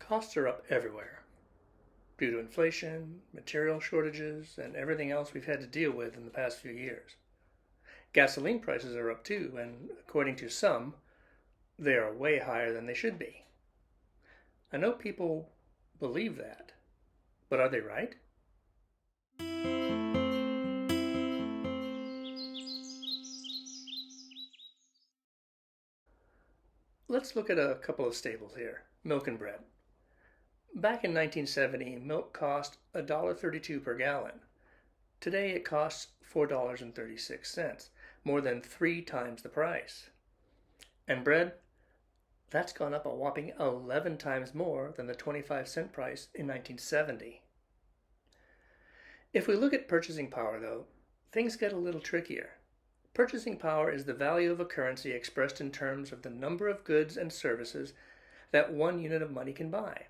Costs are up everywhere due to inflation, material shortages, and everything else we've had to deal with in the past few years. Gasoline prices are up too, and according to some, they are way higher than they should be. I know people believe that, but are they right? Let's look at a couple of staples here. Milk and bread. Back in 1970, milk cost $1.32 per gallon. Today it costs $4.36, more than 3 times the price. And bread, that's gone up a whopping 11 times more than the 25-cent price in 1970. If we look at purchasing power, though, things get a little trickier. Purchasing power is the value of a currency expressed in terms of the number of goods and services that one unit of money can buy.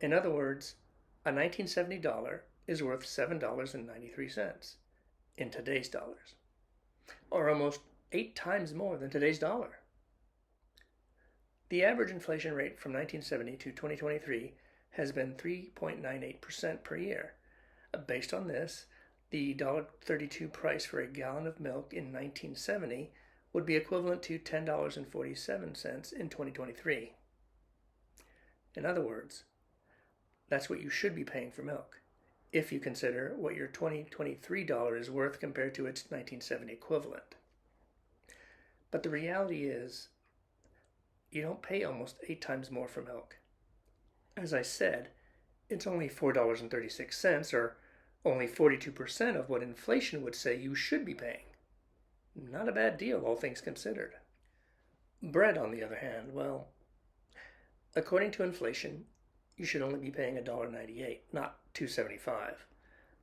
In other words, a 1970 dollar is worth $7.93 in today's dollars, or almost 8 times more than today's dollar. The average inflation rate from 1970 to 2023 has been 3.98% per year. Based on this, the $1.32 price for a gallon of milk in 1970 would be equivalent to $10.47 in 2023. In other words, that's what you should be paying for milk, if you consider what your 2023 dollar is worth compared to its 1970 equivalent. But the reality is, you don't pay almost 8 times more for milk. As I said, it's only $4.36, or only 42% of what inflation would say you should be paying. Not a bad deal, all things considered. Bread, on the other hand, well, according to inflation, you should only be paying $1.98, not $2.75.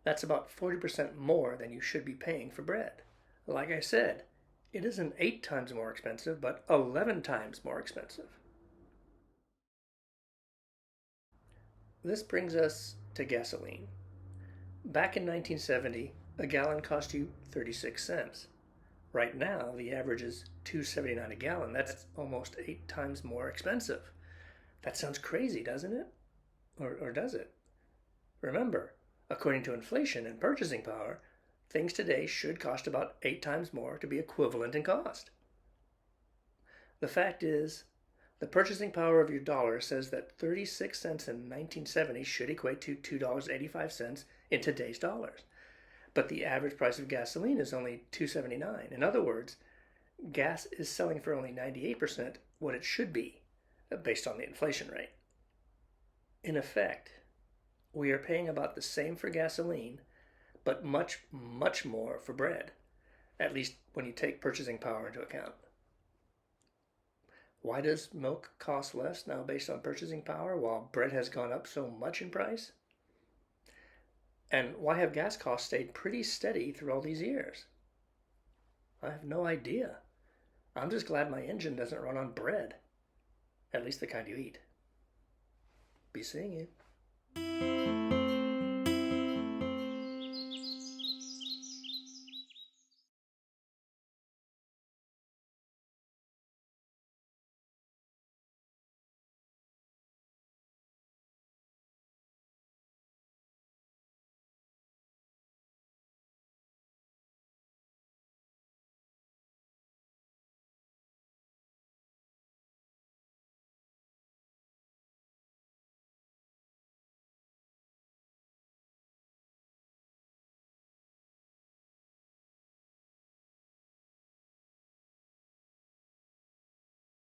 That's about 40% more than you should be paying for bread. Like I said, it isn't 8 times more expensive, but 11 times more expensive. This brings us to gasoline. Back in 1970, a gallon cost you 36 cents. Right now, the average is $2.79 a gallon. That's almost 8 times more expensive. That sounds crazy, doesn't it? Or does it? Remember, according to inflation and purchasing power, things today should cost about 8 times more to be equivalent in cost. The fact is, the purchasing power of your dollar says that 36 cents in 1970 should equate to $2.85 in today's dollars. But the average price of gasoline is only $2.79. In other words, gas is selling for only 98% what it should be, based on the inflation rate. In effect, we are paying about the same for gasoline, but much, much more for bread, at least when you take purchasing power into account. Why does milk cost less now based on purchasing power while bread has gone up so much in price? And why have gas costs stayed pretty steady through all these years? I have no idea. I'm just glad my engine doesn't run on bread, at least the kind you eat. Be seeing you.